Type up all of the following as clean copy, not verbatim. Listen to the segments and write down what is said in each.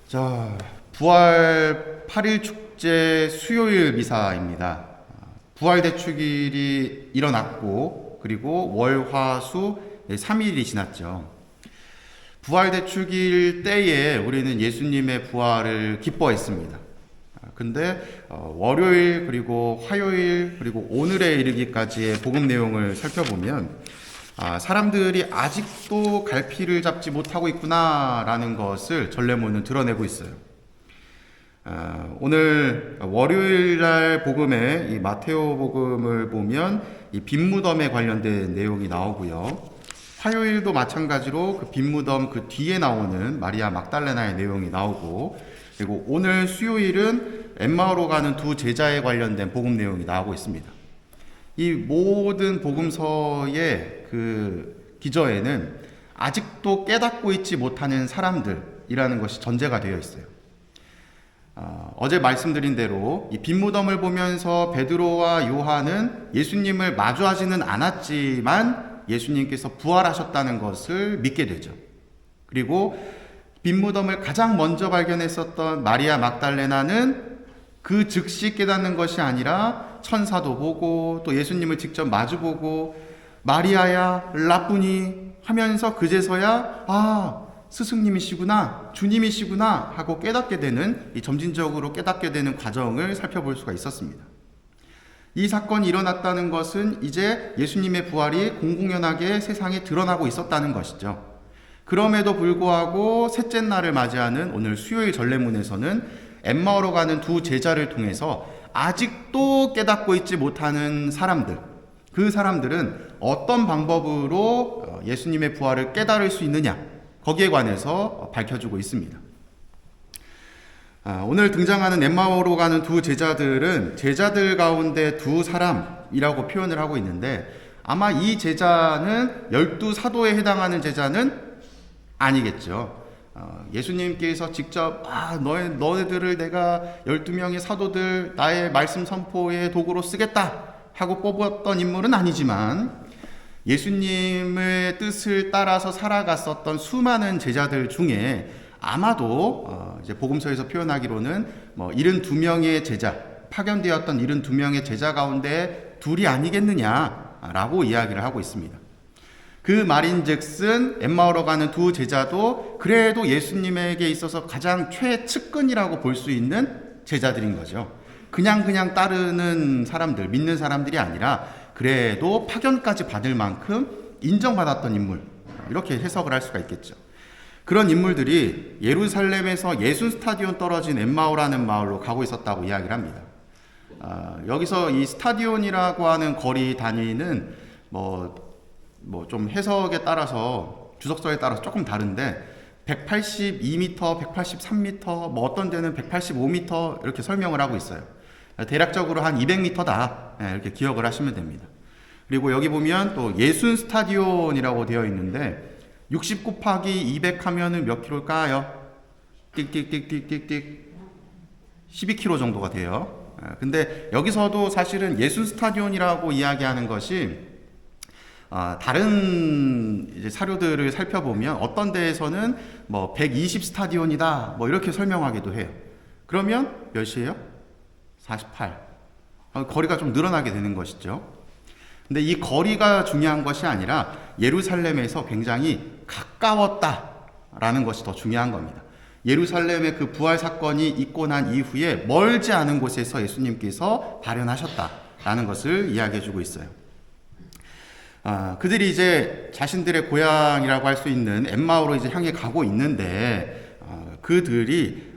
자, 부활 8일 축제 수요일 미사입니다. 부활대축일이 일어났고, 그리고 월, 화, 수 3일이 지났죠. 부활대축일 때에 우리는 예수님의 부활을 기뻐했습니다. 근데 월요일, 그리고 화요일, 그리고 오늘에 이르기까지의 복음 내용을 살펴보면 사람들이 아직도 갈피를 잡지 못하고 있구나라는 것을 전례문은 드러내고 있어요. 오늘 월요일날 복음에 이 마테오 복음을 보면 이 빈무덤에 관련된 내용이 나오고요. 화요일도 마찬가지로 그 빈무덤 그 뒤에 나오는 마리아 막달레나의 내용이 나오고, 그리고 오늘 수요일은 엠마오로 가는 두 제자에 관련된 복음 내용이 나오고 있습니다. 이 모든 복음서의 그 기저에는 아직도 깨닫고 있지 못하는 사람들이라는 것이 전제가 되어 있어요. 어제 말씀드린 대로 이 빈무덤을 보면서 베드로와 요한은 예수님을 마주하지는 않았지만 예수님께서 부활하셨다는 것을 믿게 되죠. 그리고 빈무덤을 가장 먼저 발견했었던 마리아 막달레나는 그 즉시 깨닫는 것이 아니라 천사도 보고 또 예수님을 직접 마주보고 마리아야 라쁘니 하면서 그제서야 스승님이시구나, 주님이시구나 하고 깨닫게 되는, 이 점진적으로 깨닫게 되는 과정을 살펴볼 수가 있었습니다. 이 사건이 일어났다는 것은 이제 예수님의 부활이 공공연하게 세상에 드러나고 있었다는 것이죠. 그럼에도 불구하고 셋째 날을 맞이하는 오늘 수요일 전례문에서는 엠마오로 가는 두 제자를 통해서 아직도 깨닫고 있지 못하는 사람들, 그 사람들은 어떤 방법으로 예수님의 부활을 깨달을 수 있느냐, 거기에 관해서 밝혀주고 있습니다. 오늘 등장하는 엠마오로 가는 두 제자들은 제자들 가운데 두 사람이라고 표현을 하고 있는데, 아마 이 제자는 12사도에 해당하는 제자는 아니겠죠. 예수님께서 직접 너희들을 내가 12명의 사도들 나의 말씀 선포의 도구로 쓰겠다 하고 뽑았던 인물은 아니지만, 예수님의 뜻을 따라서 살아갔었던 수많은 제자들 중에 아마도 이제 복음서에서 표현하기로는 72명의 제자, 파견되었던 72명의 제자 가운데 둘이 아니겠느냐라고 이야기를 하고 있습니다. 그 말인즉슨 엠마오로 가는 두 제자도 그래도 예수님에게 있어서 가장 최측근이라고 볼 수 있는 제자들인 거죠. 그냥 따르는 사람들, 믿는 사람들이 아니라 그래도 파견까지 받을 만큼 인정받았던 인물, 이렇게 해석을 할 수가 있겠죠. 그런 인물들이 예루살렘에서 예순 스타디온 떨어진 엠마오라는 마을로 가고 있었다고 이야기를 합니다. 여기서 이 스타디온이라고 하는 거리 단위는 좀 해석에 따라서, 주석서에 따라서 조금 다른데 182m, 183m, 어떤 데는 185m 이렇게 설명을 하고 있어요. 대략적으로 한 200m다 이렇게 기억을 하시면 됩니다. 그리고 여기 보면 또 예순 스타디온이라고 되어 있는데 60 곱하기 200 하면은 몇 킬로일까요? 띡띡띡띡띡띡 12km 정도가 돼요. 근데 여기서도 사실은 예순 스타디온이라고 이야기하는 것이 다른 이제 사료들을 살펴보면 어떤 데에서는 120 스타디온이다 이렇게 설명하기도 해요. 그러면 몇이에요? 48. 거리가 좀 늘어나게 되는 것이죠. 근데 이 거리가 중요한 것이 아니라 예루살렘에서 굉장히 가까웠다라는 것이 더 중요한 겁니다. 예루살렘의 그 부활 사건이 있고 난 이후에 멀지 않은 곳에서 예수님께서 발현하셨다라는 것을 이야기해 주고 있어요. 그들이 이제 자신들의 고향이라고 할 수 있는 엠마오로 이제 향해 가고 있는데, 그들이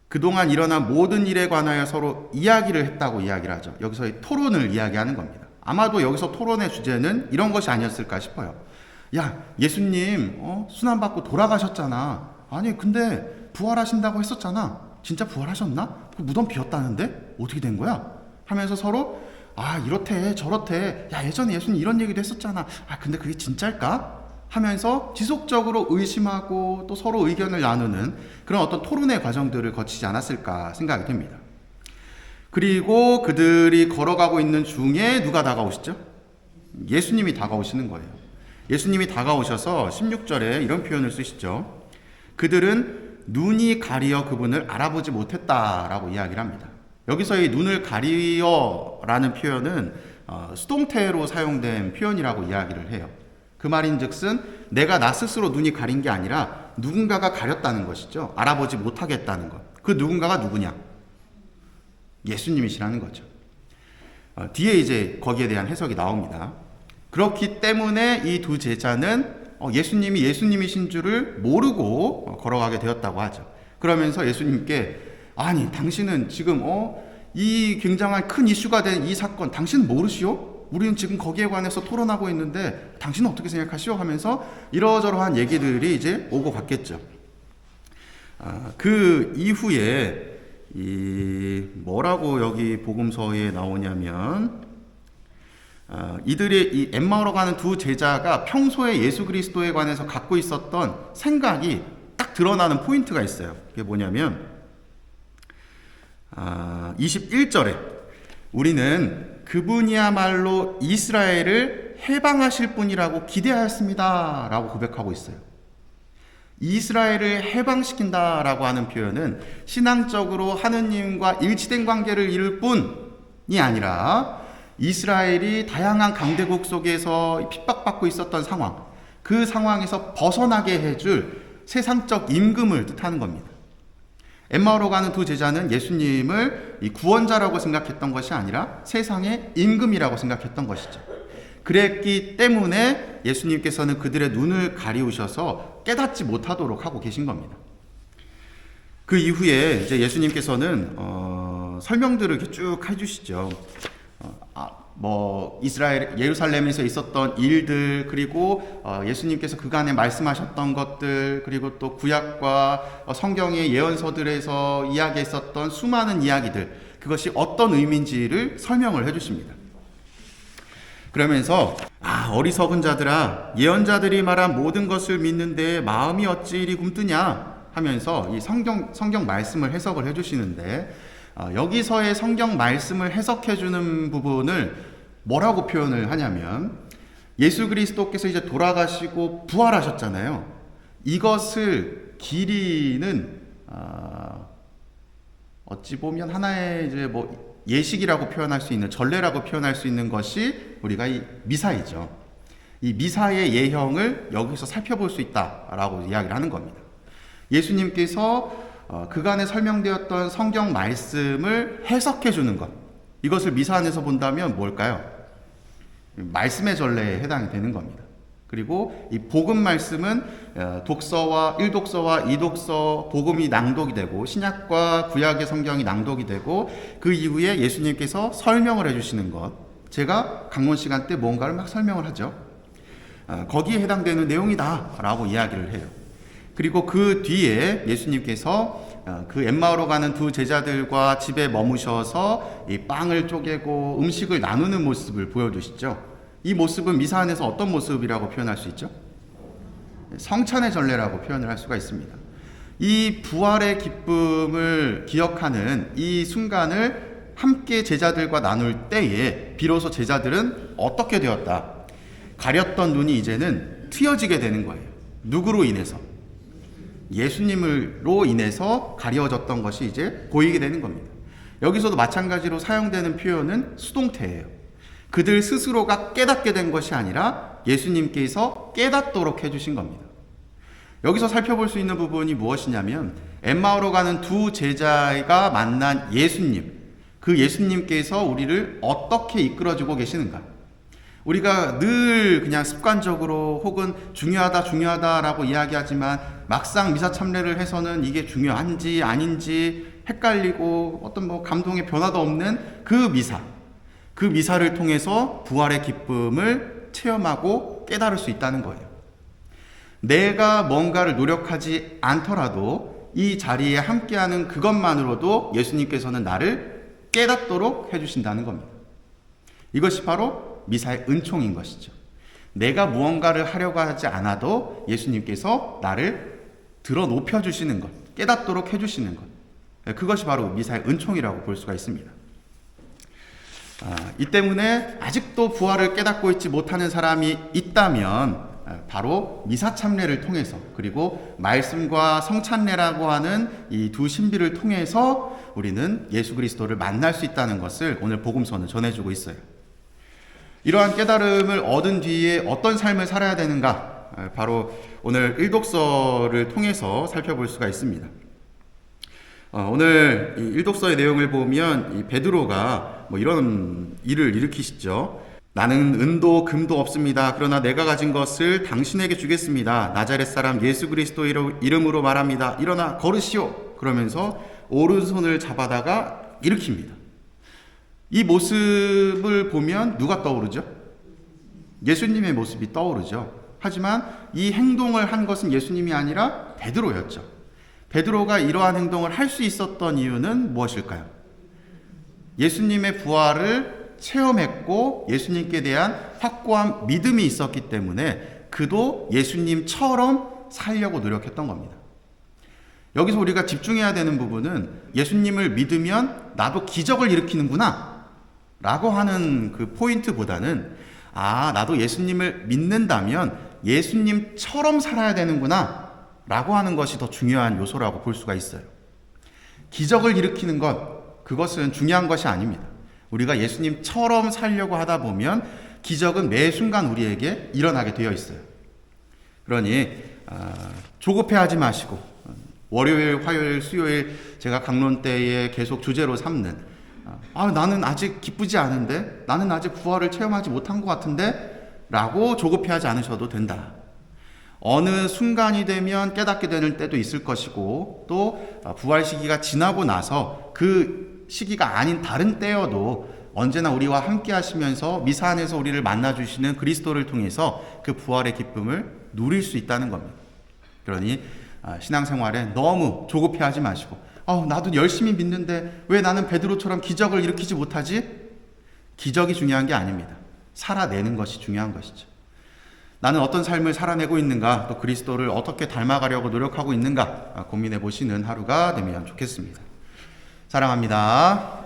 그동안 일어난 모든 일에 관하여 서로 이야기를 했다고 이야기를 하죠. 여기서 토론을 이야기하는 겁니다. 아마도 여기서 토론의 주제는 이런 것이 아니었을까 싶어요. 야, 예수님 순환받고 돌아가셨잖아. 아니 근데 부활하신다고 했었잖아. 진짜 부활하셨나? 그 무덤 비었다는데? 어떻게 된 거야? 하면서 서로 이렇대 저렇대, 야 예전에 예수님 이런 얘기도 했었잖아. 근데 그게 진짜일까? 하면서 지속적으로 의심하고 또 서로 의견을 나누는 그런 어떤 토론의 과정들을 거치지 않았을까 생각이 됩니다. 그리고 그들이 걸어가고 있는 중에 누가 다가오시죠? 예수님이 다가오시는 거예요. 예수님이 다가오셔서 16절에 이런 표현을 쓰시죠. 그들은 눈이 가리어 그분을 알아보지 못했다라고 이야기를 합니다. 여기서 이 눈을 가리어라는 표현은 수동태로 사용된 표현이라고 이야기를 해요. 그 말인즉슨 내가 나 스스로 눈이 가린 게 아니라 누군가가 가렸다는 것이죠. 알아보지 못하겠다는 것. 그 누군가가 누구냐? 예수님이시라는 거죠. 뒤에 이제 거기에 대한 해석이 나옵니다. 그렇기 때문에 이 두 제자는 예수님이 예수님이신 줄을 모르고 걸어가게 되었다고 하죠. 그러면서 예수님께 아니 당신은 지금 이 굉장한 큰 이슈가 된 이 사건 당신은 모르시오? 우리는 지금 거기에 관해서 토론하고 있는데 당신은 어떻게 생각하시오? 하면서 이러저러한 얘기들이 이제 오고 갔겠죠. 그 이후에 뭐라고 여기 복음서에 나오냐면 이들의 이 엠마오로 가는 두 제자가 평소에 예수 그리스도에 관해서 갖고 있었던 생각이 딱 드러나는 포인트가 있어요. 그게 뭐냐면 21절에 우리는 그분이야말로 이스라엘을 해방하실 분이라고 기대하였습니다 라고 고백하고 있어요. 이스라엘을 해방시킨다라고 하는 표현은 신앙적으로 하느님과 일치된 관계를 이룰 뿐이 아니라 이스라엘이 다양한 강대국 속에서 핍박받고 있었던 상황, 그 상황에서 벗어나게 해줄 세상적 임금을 뜻하는 겁니다. 엠마오로 가는 두 제자는 예수님을 이 구원자라고 생각했던 것이 아니라 세상의 임금이라고 생각했던 것이죠. 그랬기 때문에 예수님께서는 그들의 눈을 가리우셔서 깨닫지 못하도록 하고 계신 겁니다. 그 이후에 이제 예수님께서는 설명들을 이렇게 쭉 해주시죠. 이스라엘 예루살렘에서 있었던 일들, 그리고 예수님께서 그간에 말씀하셨던 것들, 그리고 또 구약과 성경의 예언서들에서 이야기했었던 수많은 이야기들, 그것이 어떤 의미인지를 설명을 해주십니다. 그러면서 어리석은 자들아, 예언자들이 말한 모든 것을 믿는데 마음이 어찌 이리 굼뜨냐 하면서 이 성경 말씀을 해석을 해주시는데, 여기서의 성경 말씀을 해석해주는 부분을 뭐라고 표현을 하냐면, 예수 그리스도께서 이제 돌아가시고 부활하셨잖아요. 이것을 기리는 어찌 보면 하나의 이제 예식이라고 표현할 수 있는, 전례라고 표현할 수 있는 것이 우리가 이 미사이죠. 이 미사의 예형을 여기서 살펴볼 수 있다라고 이야기를 하는 겁니다. 예수님께서 그간에 설명되었던 성경 말씀을 해석해 주는 것, 이것을 미사 안에서 본다면 뭘까요? 말씀의 전례에 해당이 되는 겁니다. 그리고 이 복음 말씀은 독서와 1독서와 2독서 복음이 낭독이 되고, 신약과 구약의 성경이 낭독이 되고, 그 이후에 예수님께서 설명을 해주시는 것, 제가 강론 시간 때 뭔가를 막 설명을 하죠. 거기에 해당되는 내용이다 라고 이야기를 해요. 그리고 그 뒤에 예수님께서 그 엠마오로 가는 두 제자들과 집에 머무셔서 이 빵을 쪼개고 음식을 나누는 모습을 보여주시죠. 이 모습은 미사 안에서 어떤 모습이라고 표현할 수 있죠? 성찬의 전례라고 표현을 할 수가 있습니다. 이 부활의 기쁨을 기억하는 이 순간을 함께 제자들과 나눌 때에 비로소 제자들은 어떻게 되었다? 가렸던 눈이 이제는 트여지게 되는 거예요. 누구로 인해서? 예수님으로 인해서 가려졌던 것이 이제 보이게 되는 겁니다. 여기서도 마찬가지로 사용되는 표현은 수동태예요. 그들 스스로가 깨닫게 된 것이 아니라 예수님께서 깨닫도록 해주신 겁니다. 여기서 살펴볼 수 있는 부분이 무엇이냐면, 엠마오로 가는 두 제자가 만난 예수님, 그 예수님께서 우리를 어떻게 이끌어주고 계시는가? 우리가 늘 그냥 습관적으로 혹은 중요하다라고 이야기하지만 막상 미사 참례를 해서는 이게 중요한지 아닌지 헷갈리고 어떤 감동의 변화도 없는 그 미사를 통해서 부활의 기쁨을 체험하고 깨달을 수 있다는 거예요. 내가 뭔가를 노력하지 않더라도 이 자리에 함께하는 그것만으로도 예수님께서는 나를 깨닫도록 해주신다는 겁니다. 이것이 바로 미사의 은총인 것이죠. 내가 무언가를 하려고 하지 않아도 예수님께서 나를 들어 높여주시는 것, 깨닫도록 해주시는 것, 그것이 바로 미사의 은총이라고 볼 수가 있습니다. 이 때문에 아직도 부활을 깨닫고 있지 못하는 사람이 있다면 바로 미사 참례를 통해서, 그리고 말씀과 성찬례라고 하는 이 두 신비를 통해서 우리는 예수 그리스도를 만날 수 있다는 것을 오늘 복음서는 전해주고 있어요. 이러한 깨달음을 얻은 뒤에 어떤 삶을 살아야 되는가, 바로 오늘 일독서를 통해서 살펴볼 수가 있습니다. 오늘 이 일독서의 내용을 보면 이 베드로가 이런 일을 일으키시죠. 나는 은도 금도 없습니다. 그러나 내가 가진 것을 당신에게 주겠습니다. 나자렛 사람 예수 그리스도 이름으로 말합니다. 일어나 걸으시오. 그러면서 오른손을 잡아다가 일으킵니다. 이 모습을 보면 누가 떠오르죠? 예수님의 모습이 떠오르죠. 하지만 이 행동을 한 것은 예수님이 아니라 베드로였죠. 베드로가 이러한 행동을 할 수 있었던 이유는 무엇일까요? 예수님의 부활을 체험했고 예수님께 대한 확고한 믿음이 있었기 때문에 그도 예수님처럼 살려고 노력했던 겁니다. 여기서 우리가 집중해야 되는 부분은 예수님을 믿으면 나도 기적을 일으키는구나 라고 하는 그 포인트보다는 나도 예수님을 믿는다면 예수님처럼 살아야 되는구나 라고 하는 것이 더 중요한 요소라고 볼 수가 있어요. 기적을 일으키는 것, 그것은 중요한 것이 아닙니다. 우리가 예수님처럼 살려고 하다 보면 기적은 매 순간 우리에게 일어나게 되어 있어요. 그러니 조급해하지 마시고 월요일, 화요일, 수요일 제가 강론 때에 계속 주제로 삼는 나는 아직 기쁘지 않은데, 나는 아직 부활을 체험하지 못한 것 같은데 라고 조급해하지 않으셔도 된다. 어느 순간이 되면 깨닫게 되는 때도 있을 것이고, 또 부활 시기가 지나고 나서 그 시기가 아닌 다른 때여도 언제나 우리와 함께 하시면서 미사 안에서 우리를 만나주시는 그리스도를 통해서 그 부활의 기쁨을 누릴 수 있다는 겁니다. 그러니 신앙생활에 너무 조급해하지 마시고 나도 열심히 믿는데 왜 나는 베드로처럼 기적을 일으키지 못하지? 기적이 중요한 게 아닙니다. 살아내는 것이 중요한 것이죠. 나는 어떤 삶을 살아내고 있는가, 또 그리스도를 어떻게 닮아가려고 노력하고 있는가 고민해 보시는 하루가 되면 좋겠습니다. 사랑합니다.